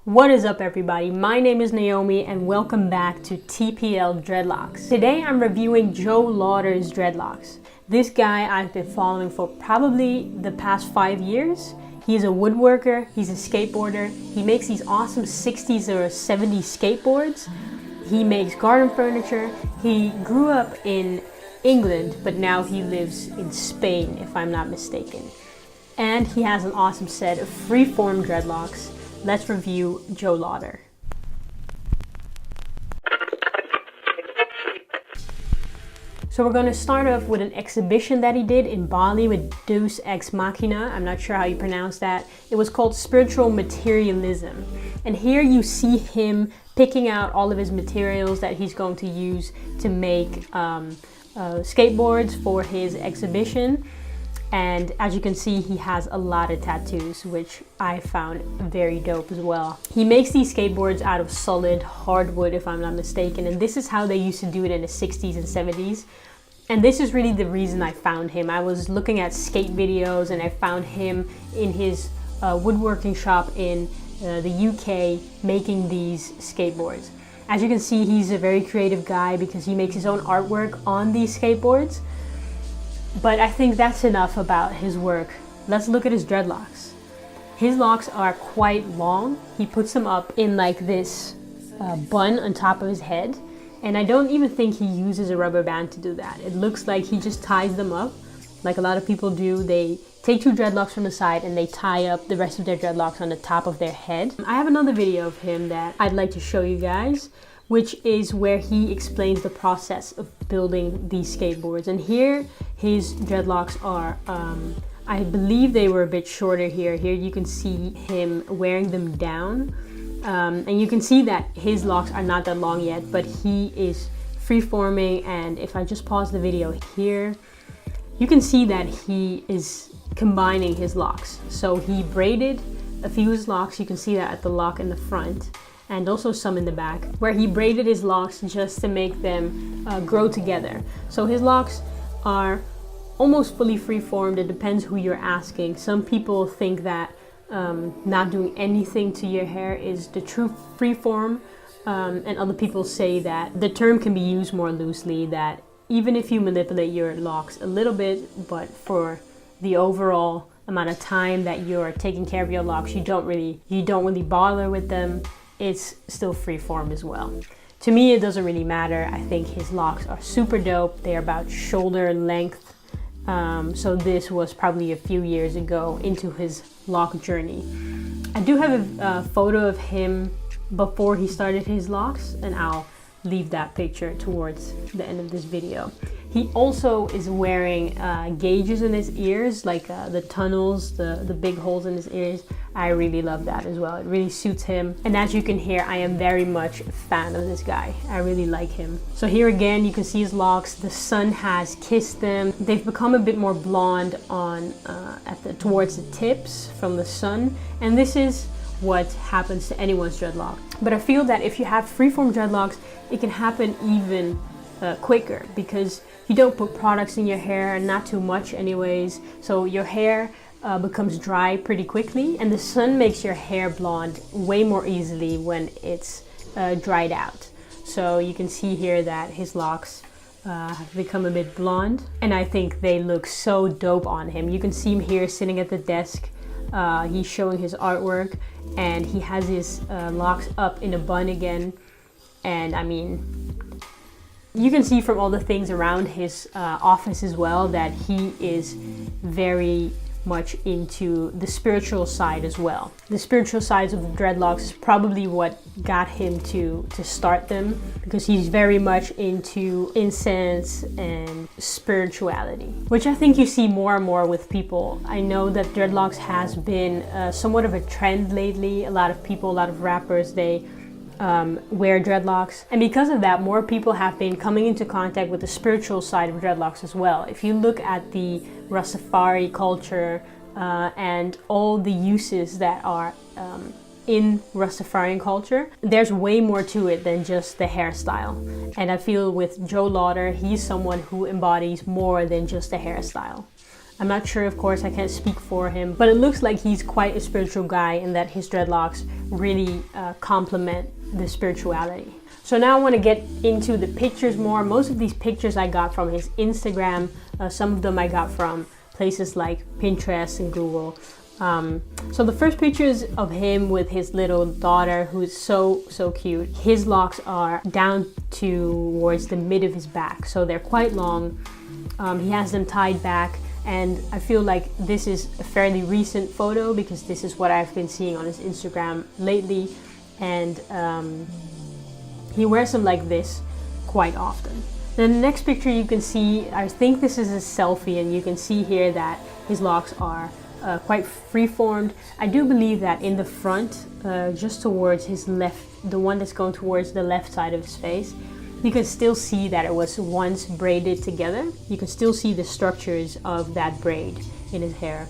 What is up, everybody? My name is Naomi and welcome back to TPL Dreadlocks. Today I'm reviewing Joe Lauder's dreadlocks. This guy I've been following for probably the past 5 years. He's a woodworker, he's a skateboarder, he makes these awesome 60s or 70s skateboards. He makes garden furniture. He grew up in England, but now he lives in Spain, if I'm not mistaken. And he has an awesome set of freeform dreadlocks. Let's review Joe Lauder. So we're going to start off with an exhibition that he did in Bali with Deus Ex Machina. I'm not sure how you pronounce that. It was called Spiritual Materialism. And here you see him picking out all of his materials that he's going to use to make skateboards for his exhibition. And as you can see, he has a lot of tattoos, which I found very dope as well. He makes these skateboards out of solid hardwood, if I'm not mistaken. And this is how they used to do it in the 60s and 70s. And this is really the reason I found him. I was looking at skate videos and I found him in his woodworking shop in the UK making these skateboards. As you can see, he's a very creative guy because he makes his own artwork on these skateboards. But I think that's enough about his work. Let's look at his dreadlocks. His locks are quite long. He puts them up in like this bun on top of his head. And I don't even think he uses a rubber band to do that. It looks like he just ties them up like a lot of people do. They take two dreadlocks from the side and they tie up the rest of their dreadlocks on the top of their head. I have another video of him that I'd like to show you guys, which is where he explains the process of building these skateboards. And here his dreadlocks are, I believe they were a bit shorter here. Here you can see him wearing them down. And you can see that his locks are not that long yet, but he is freeforming. And if I just pause the video here, you can see that he is combining his locks. So he braided a few of his locks. You can see that at the lock in the front and also some in the back, where he braided his locks just to make them grow together. So his locks are almost fully freeformed. It depends who you're asking. Some people think that not doing anything to your hair is the true freeform, and other people say that the term can be used more loosely, that even if you manipulate your locks a little bit, but for the overall amount of time that you're taking care of your locks, you don't really bother with them, it's still freeform as well. To me, it doesn't really matter. I think his locks are super dope. They're about shoulder length. So this was probably a few years ago into his lock journey. I do have a photo of him before he started his locks, and I'll leave that picture towards the end of this video. He also is wearing gauges in his ears, like the tunnels, the big holes in his ears. I really love that as well. It really suits him. And as you can hear, I am very much a fan of this guy. I really like him. So here again, you can see his locks. The sun has kissed them. They've become a bit more blonde on towards the tips from the sun. And this is what happens to anyone's dreadlock. But I feel that if you have freeform dreadlocks, it can happen even quicker because you don't put products in your hair, not too much anyways. So your hair becomes dry pretty quickly, and the sun makes your hair blonde way more easily when it's dried out. So you can see here that his locks have become a bit blonde, and I think they look so dope on him. You can see him here sitting at the desk. He's showing his artwork, and he has his locks up in a bun again. And I mean, you can see from all the things around his office as well that he is very much into the spiritual side as well. The spiritual sides of the dreadlocks is probably what got him to start them, because he's very much into incense and spirituality, which I think you see more and more with people. I know that dreadlocks has been somewhat of a trend lately. A lot of rappers, they wear dreadlocks, and because of that, more people have been coming into contact with the spiritual side of dreadlocks as well. If you look at the Rastafari culture and all the uses that are in Rastafarian culture, there's way more to it than just the hairstyle. And I feel with Joe Lauder, he's someone who embodies more than just a hairstyle. I'm not sure, of course, I can't speak for him, but it looks like he's quite a spiritual guy and that his dreadlocks really complement the spirituality. So now I want to get into the pictures more. Most of these pictures I got from his Instagram. Some of them I got from places like Pinterest and Google. So the first picture is of him with his little daughter, who is so cute. His locks are down towards the mid of his back, so they're quite long. He has them tied back, and I feel like this is a fairly recent photo because this is what I've been seeing on his Instagram lately, and he wears them like this quite often. Then the next picture you can see, I think this is a selfie, and you can see here that his locks are quite free-formed. I do believe that in the front, just towards his left, the one that's going towards the left side of his face, you can still see that it was once braided together. You can still see the structures of that braid in his hair.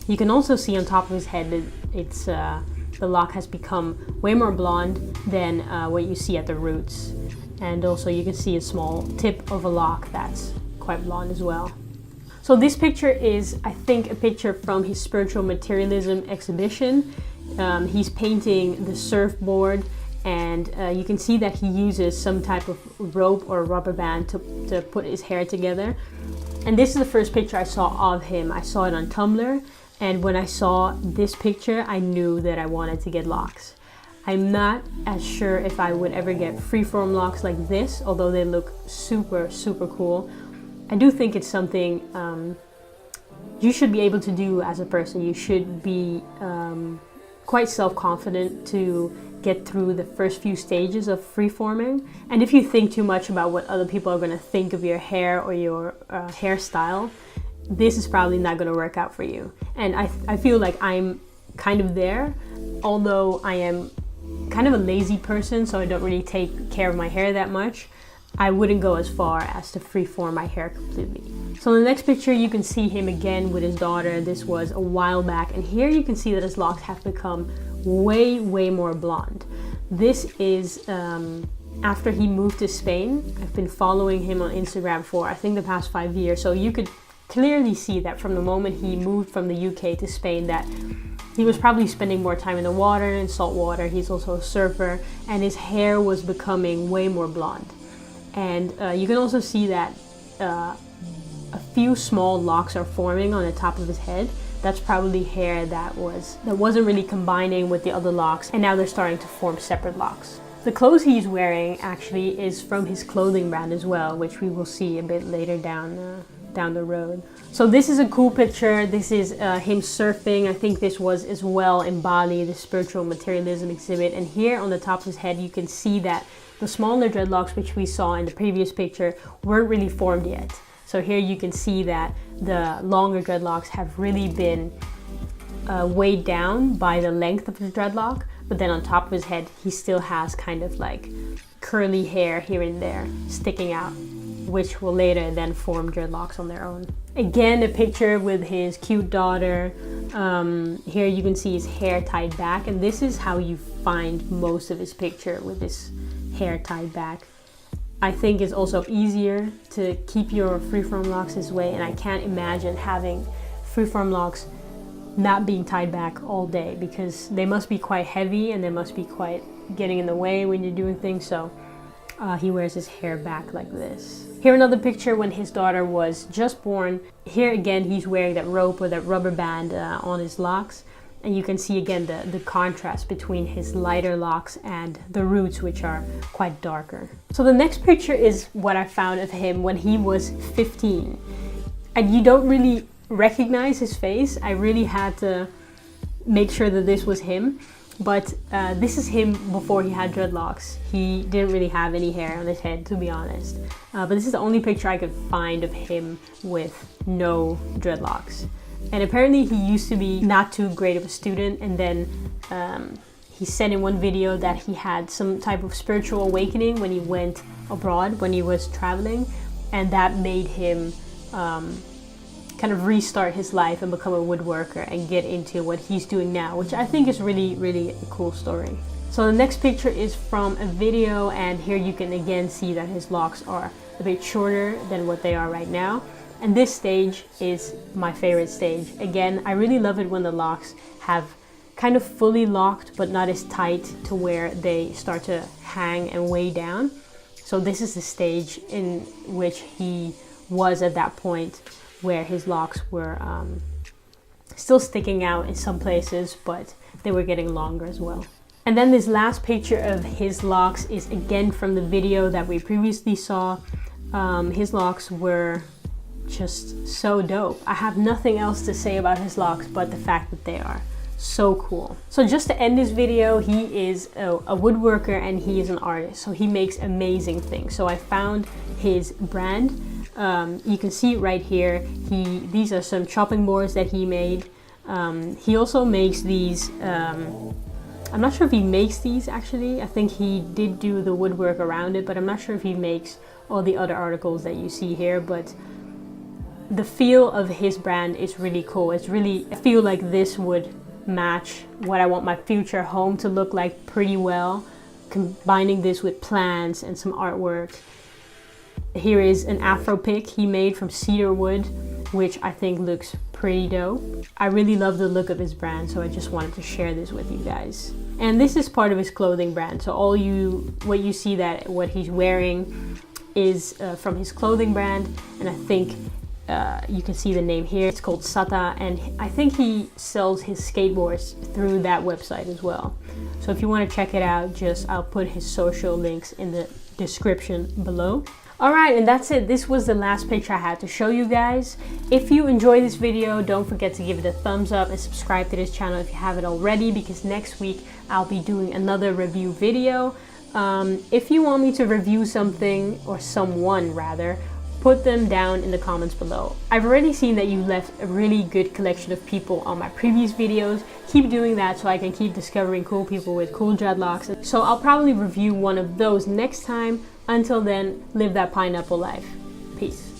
You can also see on top of his head that it's the lock has become way more blonde than what you see at the roots. And also you can see a small tip of a lock that's quite blonde as well. So this picture is, I think, a picture from his spiritual materialism exhibition. He's painting the surfboard, and you can see that he uses some type of rope or rubber band to put his hair together. And this is the first picture I saw of him. I saw it on Tumblr, and when I saw this picture, I knew that I wanted to get locks. I'm not as sure if I would ever get freeform locks like this, although they look super cool. I do think it's something you should be able to do as a person. You should be quite self-confident to get through the first few stages of freeforming. And if you think too much about what other people are going to think of your hair or your hairstyle, this is probably not going to work out for you. And I feel like I'm kind of there, although I am kind of a lazy person, so I don't really take care of my hair that much. I wouldn't go as far as to freeform my hair completely. So in the next picture you can see him again with his daughter. This was a while back, and here you can see that his locks have become way more blonde. This is after he moved to Spain. I've been following him on Instagram for I think the past 5 years, so you could clearly see that from the moment he moved from the UK to Spain that he was probably spending more time in the water, in salt water. He's also a surfer, and his hair was becoming way more blonde. And you can also see that a few small locks are forming on the top of his head. That's probably hair that wasn't really combining with the other locks, and now they're starting to form separate locks. The clothes he's wearing actually is from his clothing brand as well, which we will see a bit later down the road. So this is a cool picture. This is him surfing. I think this was as well in Bali, the spiritual materialism exhibit. And here on the top of his head, you can see that the smaller dreadlocks, which we saw in the previous picture, weren't really formed yet. So here you can see that the longer dreadlocks have really been weighed down by the length of the dreadlock. But then on top of his head, he still has kind of like curly hair here and there sticking out, which will later then form dreadlocks on their own. Again, a picture with his cute daughter. Here you can see his hair tied back, and this is how you find most of his picture, with his hair tied back. I think it's also easier to keep your freeform locks this way, and I can't imagine having freeform locks not being tied back all day, because they must be quite heavy and they must be quite getting in the way when you're doing things. So he wears his hair back like this. Here another picture when his daughter was just born. Here again he's wearing that rope or that rubber band on his locks, and you can see again the contrast between his lighter locks and the roots, which are quite darker. So the next picture is what I found of him when he was 15, and you don't really recognize his face. I really had to make sure that this was him. But this is him before he had dreadlocks. He didn't really have any hair on his head, to be honest. But this is the only picture I could find of him with no dreadlocks. And apparently he used to be not too great of a student, and then he said in one video that he had some type of spiritual awakening when he went abroad, when he was traveling, and that made him kind of restart his life and become a woodworker and get into what he's doing now, which I think is really a cool story. So the next picture is from a video, and here you can again see that his locks are a bit shorter than what they are right now. And this stage is my favorite stage. Again, I really love it when the locks have kind of fully locked, but not as tight to where they start to hang and weigh down. So this is the stage in which he was at that point, where his locks were still sticking out in some places, but they were getting longer as well. And then this last picture of his locks is again from the video that we previously saw. His locks were just so dope. I have nothing else to say about his locks but the fact that they are so cool. So just to end this video, he is a woodworker and he is an artist, so he makes amazing things. So I found his brand. You can see it right here. These are some chopping boards that he made. He also makes these, I'm not sure if he makes these actually. I think he did do the woodwork around it, but I'm not sure if he makes all the other articles that you see here. But the feel of his brand is really cool. It's really, I feel like this would match what I want my future home to look like pretty well, combining this with plants and some artwork. Here is an afro pick he made from cedar wood, which I think looks pretty dope. I really love the look of his brand, so I just wanted to share this with you guys. And this is part of his clothing brand, so what you see that what he's wearing is from his clothing brand, and I think you can see the name here. It's called Sata, and I think he sells his skateboards through that website as well. So if you want to check it out, I'll put his social links in the description below. Alright, and that's it. This was the last picture I had to show you guys. If you enjoyed this video, don't forget to give it a thumbs up and subscribe to this channel if you haven't already, because next week I'll be doing another review video. If you want me to review something, or someone rather, put them down in the comments below. I've already seen that you left a really good collection of people on my previous videos. Keep doing that so I can keep discovering cool people with cool dreadlocks. So I'll probably review one of those next time. Until then, live that pineapple life. Peace.